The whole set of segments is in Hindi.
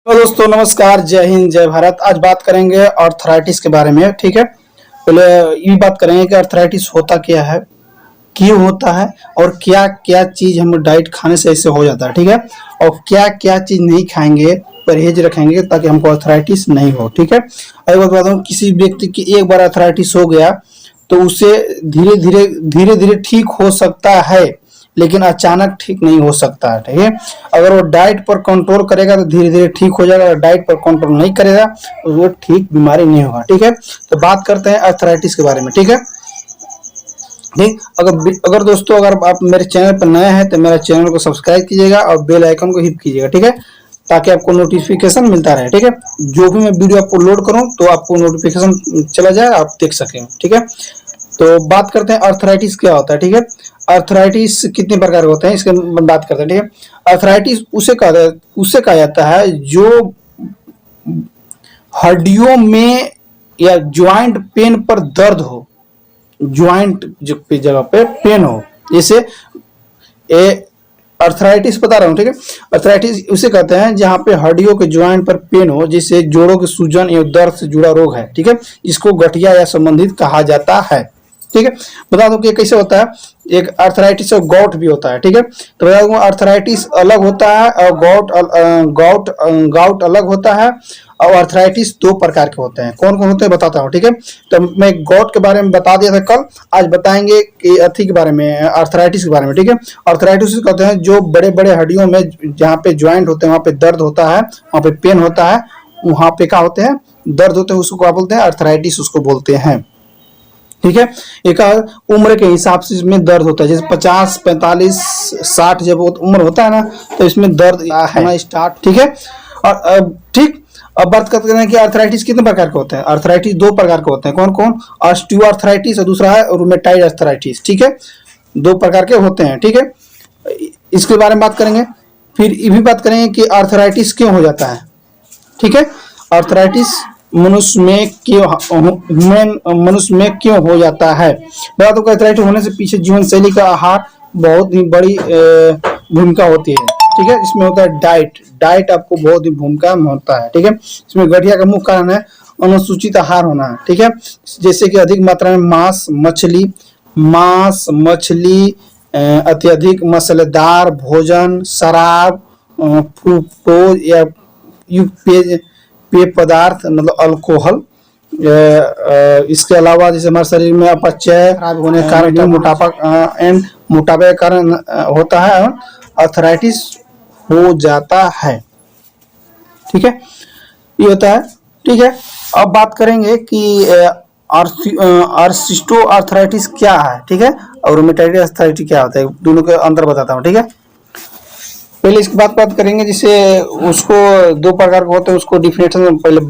तो दोस्तों नमस्कार, जय हिंद जय भारत। आज बात करेंगे आर्थराइटिस के बारे में। ठीक है, पहले ये बात करेंगे कि आर्थराइटिस होता क्या है, क्यों होता है और क्या क्या चीज हम डाइट खाने से ऐसे हो जाता है। ठीक है, और क्या क्या चीज नहीं खाएंगे, परहेज रखेंगे ताकि हमको आर्थराइटिस नहीं हो। ठीक है, अगर बात बताऊँ, किसी व्यक्ति की एक बार आर्थराइटिस हो गया तो उसे धीरे धीरे ठीक हो सकता है, लेकिन अचानक ठीक नहीं हो सकता है। ठीक है, अगर वो डाइट पर कंट्रोल करेगा तो धीरे धीरे ठीक हो जाएगा, अगर डाइट पर कंट्रोल नहीं करेगा तो वो ठीक बीमारी नहीं होगा। ठीक है, तो बात करते हैं आर्थराइटिस के बारे में। ठीक है, ठीक, अगर दोस्तों अगर आप मेरे चैनल पर नए हैं तो मेरे चैनल को सब्सक्राइब कीजिएगा और बेल आइकन को हिट कीजिएगा। ठीक है, ताकि आपको नोटिफिकेशन मिलता रहे। ठीक है, जो भी मैं वीडियो आपको लोड करूं तो आपको नोटिफिकेशन चला जाए, आप देख सकें। ठीक है, तो बात करते हैं आर्थराइटिस क्या होता है। ठीक है, आर्थराइटिस कितने प्रकार के होते हैं इसके बात करते हैं। ठीक है, आर्थराइटिस उसे कहा जाता है जो हड्डियों में या ज्वाइंट पेन पर दर्द हो, ज्वाइंट जगह पे पेन हो, जैसे अर्थराइटिस बता रहा हूँ। ठीक है, अर्थराइटिस उसे कहते हैं जहाँ पे हड्डियों के ज्वाइंट पर पेन हो, जिससे जोड़ों के सूजन या दर्द से जुड़ा रोग है। ठीक है, इसको गठिया या संबंधित कहा जाता है। ठीक है, बता दूं कि कैसे होता है। एक आर्थराइटिस और गॉट भी होता है। ठीक है, तो बता दूं आर्थराइटिस अलग होता है और गॉट अलग होता है। और आर्थराइटिस दो प्रकार के होते हैं। कौन कौन होते हैं बताता हूँ। ठीक है, तो मैं गॉट के बारे में बता दिया था कल, आज बताएंगे कि अथी के बारे में, आर्थराइटिस के बारे में। ठीक है, आर्थराइटिस कहते हैं जो बड़े बड़े हड्डियों में जहाँ पे ज्वाइंट होते हैं वहाँ पे दर्द होता है, वहाँ पे पेन होता है, वहाँ पे क्या होते हैं, दर्द होते हैं, उसको क्या बोलते हैं, आर्थराइटिस उसको बोलते हैं। ठीक है, एक उम्र के हिसाब से इसमें दर्द होता है, जैसे 50, 45, 60 जब उम्र होता है ना तो इसमें दर्द होना स्टार्ट। ठीक है, और ठीक, अब बात करते हैं कि आर्थराइटिस कितने प्रकार के होते हैं। आर्थराइटिस दो प्रकार के होते हैं। कौन कौन, ऑस्टियोआर्थराइटिस और दूसरा है रूमेटाइड आर्थराइटिस। ठीक है, दो प्रकार के होते हैं। ठीक है, इसके बारे में बात करेंगे। फिर ये भी बात करेंगे कि आर्थराइटिस क्यों हो जाता है। ठीक है, आर्थराइटिस मनुष्य में क्यों हो जाता है। बता दो, आर्थराइटिस होने से पीछे जीवन शैली का आहार बहुत ही बड़ी भूमिका होती है। ठीक है, इसमें होता है डाइट आपको बहुत ही भूमिका में होता है। ठीक है, इसमें गठिया का मुख्य कारण है अनुसूचित आहार होना। ठीक है, जैसे कि अधिक मात्रा में मांस मछली, अत्यधिक मसालेदार भोजन, शराब, फ्रूक्टोज या पेय पदार्थ मतलब अल्कोहल। इसके अलावा जैसे हमारे शरीर में अपचय खराब होने के कारण मोटापे के कारण होता है, आर्थराइटिस हो जाता है। ठीक है, ये होता है। ठीक है, अब बात करेंगे कि आर्सिस्टो आर्थराइटिस क्या है। ठीक है, और रूमेटाइड आर्थराइटिस क्या होता है, दोनों के अंतर बताता हूँ। ठीक है, पहले इसकी बात करेंगे, जिसे उसको दो प्रकार के होते हैं, उसको डिफिनेशन पहले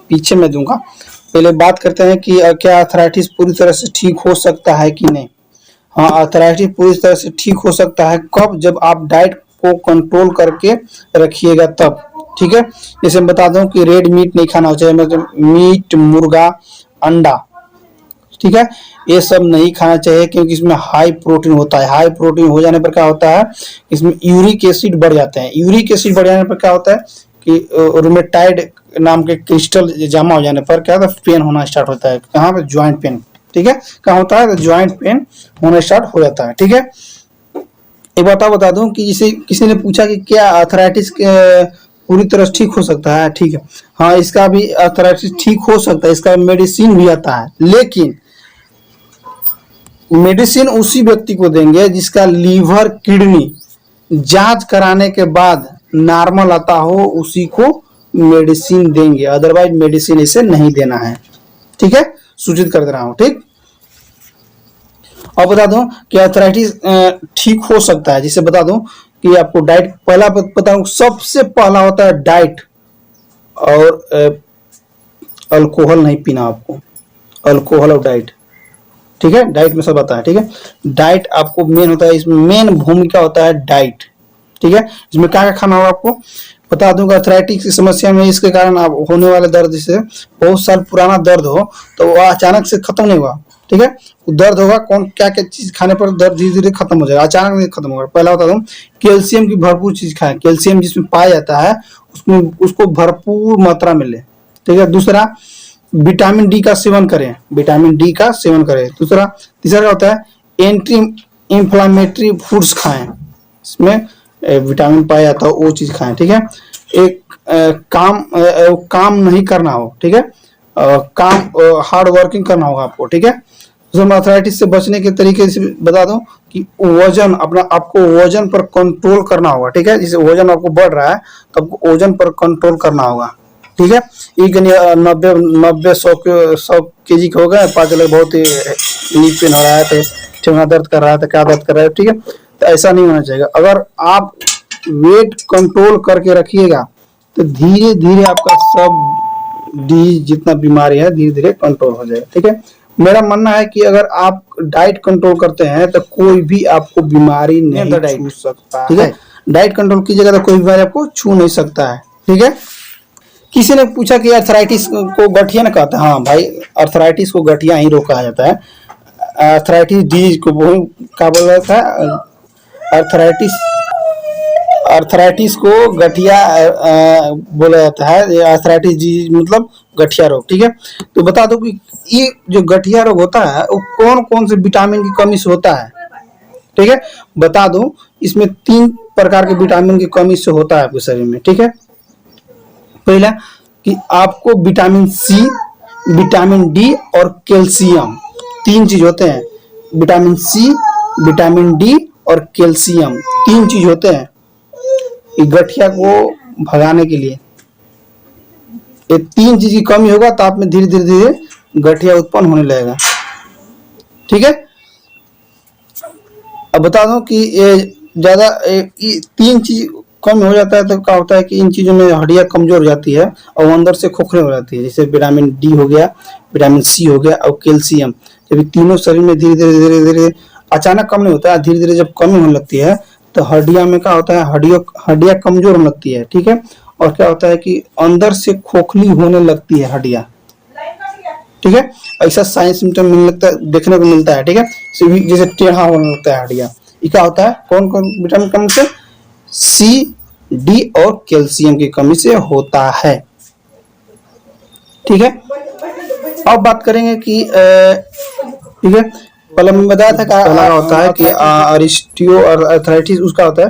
पीछे में दूंगा। पहले बात करते हैं कि क्या आर्थराइटिस पूरी तरह से ठीक हो सकता है कि नहीं। हाँ, आर्थराइटिस पूरी तरह से ठीक हो सकता है। कब, जब आप डाइट को कंट्रोल करके रखिएगा तब। ठीक है, जैसे मैं बता दूं कि रेड मीट नहीं खाना चाहिए, मतलब मीट, मुर्गा, अंडा। ठीक है, ये सब नहीं खाना चाहिए क्योंकि इसमें हाई प्रोटीन होता है। हाई प्रोटीन हो जाने पर क्या होता है, इसमें यूरिक एसिड बढ़ जाते हैं। यूरिक एसिड बढ़ जाने पर क्या होता है कि रूमेटाइड नाम के क्रिस्टल जमा हो जाने पर क्या होता है, पेन होना स्टार्ट होता है। कहाँ पे, ज्वाइंट पेन। ठीक है, कहाँ होता है, तो ज्वाइंट पेन होना स्टार्ट हो जाता है। ठीक है, एक बात बता दूं कि जिसे किसी ने पूछा कि क्या आर्थराइटिस पूरी तरह से ठीक हो सकता है। ठीक है, हाँ, इसका भी आर्थराइटिस ठीक हो सकता है, इसका मेडिसिन भी आता है, लेकिन मेडिसिन उसी व्यक्ति को देंगे जिसका लीवर किडनी जांच कराने के बाद नॉर्मल आता हो, उसी को मेडिसिन देंगे, अदरवाइज मेडिसिन इसे नहीं देना है। ठीक है, सूचित कर दे रहा हूं। ठीक, और बता दूं कि आर्थराइटिस ठीक हो सकता है, जिसे बता दूं कि आपको डाइट, पहला बताऊं, सबसे पहला होता है डाइट, और अल्कोहल नहीं पीना आपको, अल्कोहल और डाइट। ठीक है, डाइट में सब आता है। ठीक है, डाइट आपको मेन होता है, इसमें मेन भूमिका होता है डाइट। ठीक है, इसमें क्या क्या खाना होगा आपको बता दूंगा। आर्थराइटिस की समस्या में इसके कारण आप होने वाले दर्द, जैसे बहुत साल पुराना दर्द हो तो वो अचानक से खत्म नहीं हुआ, ठीक है। दर्द होगा, कौन क्या क्या चीज खाने पर दर्द धीरे धीरे खत्म हो जाएगा, अचानक नहीं खत्म होगा। पहला बता दूं, कैल्शियम की भरपूर चीज खाएं, कैल्शियम जिसमें पाया जाता है उसमें उसको भरपूर मात्रा में लें, ठीक है। दूसरा, विटामिन डी का सेवन करें, विटामिन डी का सेवन करें। दूसरा, तीसरा क्या होता है, एंटी इंफ्लामेटरी फूड्स खाएं, इसमें विटामिन पाया जाता है वो चीज खाएं, ठीक है। एक काम नहीं करना हो, ठीक है, काम हार्ड वर्किंग करना होगा आपको, ठीक है। आर्थराइटिस से बचने के तरीके से बता दूं कि वजन अपना, आपको वजन पर कंट्रोल करना होगा, ठीक है। जैसे वजन आपको बढ़ रहा है तो आपको वजन पर कंट्रोल करना होगा, ठीक है। एक 90-100 केजी का हो गया, पता चला बहुत ही नी पेन हो रहा है, तो ठेंगा दर्द कर रहा है, तो क्या दर्द कर रहा है, ठीक है। तो ऐसा नहीं होना चाहिए। अगर आप वेट कंट्रोल करके रखिएगा तो धीरे धीरे आपका सब डी जितना बीमारी है धीरे धीरे कंट्रोल हो जाएगा, ठीक है। मेरा मानना है कि अगर आप डाइट कंट्रोल करते हैं तो कोई भी आपको बीमारी नहीं छू सकता, ठीक है। डाइट कंट्रोल कीजिएगा तो कोई बीमारी आपको छू नहीं सकता है, ठीक है। किसी ने पूछा कि अर्थराइटिस को गठिया न कहता है। हाँ भाई, अर्थराइटिस को गठिया ही रोका जाता है। अर्थराइटिस डिजीज को वो क्या बोल रहा था, अर्थराइटिस को गठिया बोला जाता है। अर्थराइटिस डिजीज मतलब गठिया रोग, ठीक है। तो बता दो कि ये जो गठिया रोग होता है वो कौन कौन से विटामिन की कमी से होता है, ठीक है। बता दो, इसमें 3 प्रकार के विटामिन की कमी से होता है आपके शरीर में, ठीक है। पहला कि आपको विटामिन सी, विटामिन डी और कैल्शियम, 3 चीज होते हैं। विटामिन सी, विटामिन डी और कैल्शियम 3 चीज होते हैं गठिया को भगाने के लिए। ये 3 चीज की कमी होगा तो आप में धीरे धीरे धीरे गठिया उत्पन्न होने लगेगा, ठीक है। अब बता दूं कि ये ज्यादा 3 चीज कम हो जाता है तो क्या होता है कि इन चीजों में हड्डियां कमजोर हो जाती है और अंदर से खोखले हो जाती है। जैसे विटामिन डी हो गया, विटामिन सी हो गया और कैल्शियम, जब तीनों शरीर में धीरे धीरे धीरे धीरे अचानक कम नहीं होता है, धीरे धीरे जब कमी होने लगती है तो हड्डियां में क्या होता है, हड्डियां कमजोर होने लगती है, ठीक है। और क्या होता है कि अंदर से खोखली होने लगती है हड्डियां, ठीक है। ऐसा साइंस सिम्टम मिलने लगता है, देखने को मिलता है, ठीक है। जैसे टेढ़ा होने लगता है हड्डियां, ये क्या होता है, कौन कौन विटामिन कमी से, सी, डी और कैल्शियम की कमी से होता है, ठीक है। अब बात करेंगे कि ठीक है, पहले मैं बताया था क्या होता है कि अरिस्टियो और अर्थराइटिस उसका होता है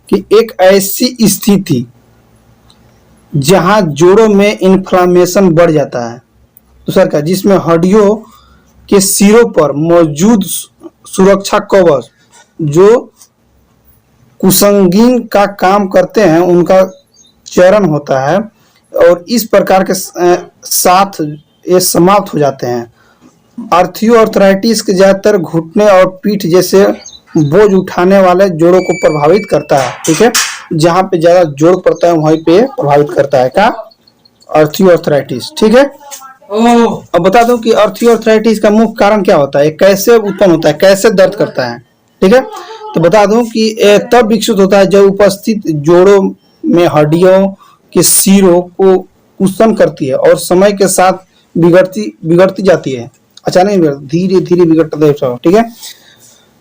कि एक ऐसी स्थिति जहां जोड़ों में इन्फ्लामेशन बढ़ जाता है, दूसरा का जिसमें हड्डियों के सिरों पर मौजूद सुरक्षा कवच जो कुसंगीन का काम करते हैं उनका चरण होता है और इस प्रकार के साथ ये समाप्त हो जाते हैं। आर्थराइटिस के ज्यादातर घुटने और पीठ जैसे बोझ उठाने वाले जोड़ों को प्रभावित करता है, ठीक है। जहां पे ज्यादा जोड़ पड़ता है वहीं पे प्रभावित करता है क्या, आर्थराइटिस, ठीक है। अब बता दूं कि आर्थराइटिस का मुख्य कारण क्या होता है, कैसे उत्पन्न होता है, कैसे दर्द करता है, ठीक है। तो बता दूं कि तब विकसित होता है जब उपस्थित जोड़ों में हड्डियों के सिरों को कुशन करती है और समय के साथ बिगड़ती जाती है, अचानक धीरे धीरे बिगड़ता है, ठीक है।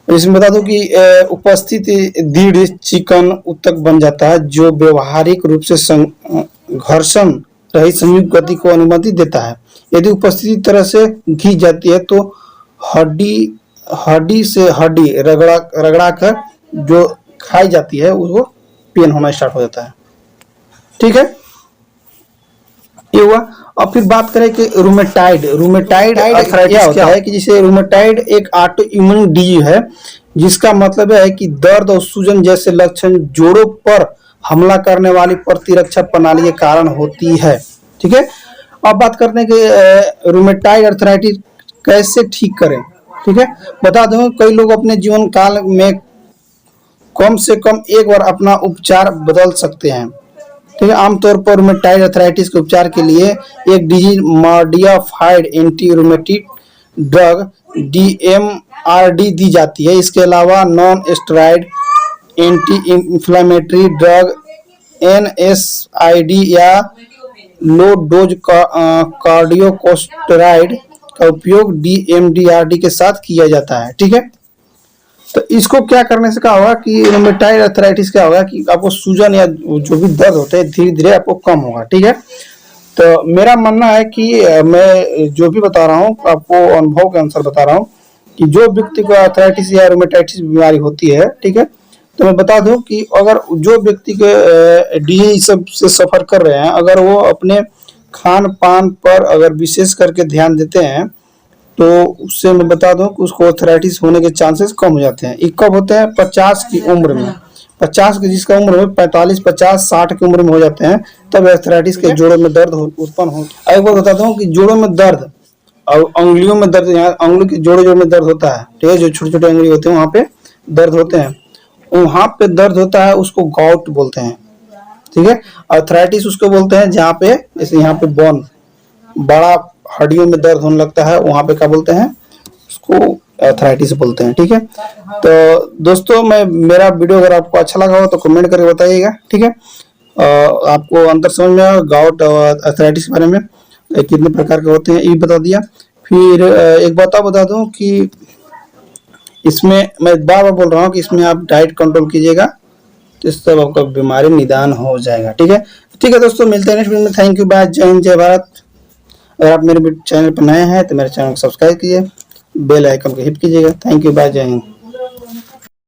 इसमें बता दूं कि उपस्थित दृढ़ चिकन उत्तक बन जाता है जो व्यवहारिक रूप से घर्षण रहित संयुक्त गति को अनुमति देता है। यदि उपस्थिति तरह से घिस जाती है तो हड्डी से हड्डी रगड़ा कर जो खाई जाती है उसको पेन होना स्टार्ट हो जाता है, ठीक है। ये हुआ। अब फिर बात करें कि रूमेटाइड अर्थराइटिस क्या है कि जैसे रूमेटाइड एक ऑटो इम्यून डिजीज है जिसका मतलब है कि दर्द और सूजन जैसे लक्षण जोड़ों पर हमला करने वाली प्रतिरक्षा प्रणाली के कारण होती है, ठीक है। अब बात करते हैं कि रूमेटाइड अर्थराइटिस कैसे ठीक करें, ठीक है। बता दूं कई लोग अपने जीवन काल में कम से कम एक बार अपना उपचार बदल सकते हैं, ठीक है। आमतौर पर रूमेटाइड अर्थराइटिस के उपचार के लिए एक disease modified anti rheumatic drug DMRD दी जाती है। इसके अलावा non steroid anti inflammatory drug NSAID या लो डोज कार्डियोकोस्टेरॉइड का उपयोग DMDRD के साथ किया जाता है। ठीक है, तो इसको क्या करने से क्या होगा कि रूमेटाइड आर्थराइटिस क्या होगा कि आपको सूजन या जो भी दर्द होते हैं धीरे धीरे आपको कम होगा। ठीक है, तो मेरा मानना है कि मैं जो भी बता रहा हूँ आपको अनुभव के अनुसार बता रहा हूँ कि जो व्यक्ति को आर्थराइटिस या रूमेटाइटिस बीमारी होती है, ठीक है, तो मैं बता दूं कि अगर जो व्यक्ति के DA सब से सफर कर रहे हैं, अगर वो अपने खान पान पर अगर विशेष करके ध्यान देते हैं तो उससे मैं बता दूं कि उसको आर्थराइटिस होने के चांसेस कम हो जाते हैं। ये कब होते हैं? 50 की उम्र में। 50 की जिसका उम्र हो 45, 50, 60 की उम्र में हो जाते हैं, तब आर्थराइटिस के जोड़ों में दर्द उत्पन्न हो। एक बार बताता हूँ कि जोड़ों में दर्द और उंगलियों में दर्द, यहाँ उंगली के जोड़ों में दर्द होता है, ठीक है, जो छोटे छोटे उंगली होते हैं वहाँ पे दर्द होते हैं, वहाँ पे दर्द होता है, उसको गाउट बोलते हैं। ठीक है, आर्थराइटिस उसको बोलते हैं जहाँ पे जैसे यहाँ पे बोन बड़ा हड्डियों में दर्द होने लगता है, वहाँ पे क्या बोलते हैं? उसको आर्थराइटिस बोलते हैं। ठीक है, तो दोस्तों मैं मेरा वीडियो अगर आपको अच्छा लगा हो तो कमेंट करके बताइएगा। ठीक है, आपको अंतर समझ में आया गाउट और आर्थराइटिस के बारे में कितने प्रकार के होते हैं ये बता दिया। फिर एक बात और बता दूं कि इसमें मैं बार बार बोल रहा हूँ कि इसमें आप डाइट कंट्रोल कीजिएगा तो इससे आपका बीमारी निदान हो जाएगा। ठीक है, ठीक है दोस्तों, मिलते हैं नेक्स्ट वीडियो में। थैंक यू, बाय, जय हिंद, जय भारत। अगर आप मेरे चैनल पर नए हैं तो मेरे चैनल को सब्सक्राइब कीजिए, बेल आइकन को हिट कीजिएगा। थैंक यू, बाय, जय हिंद।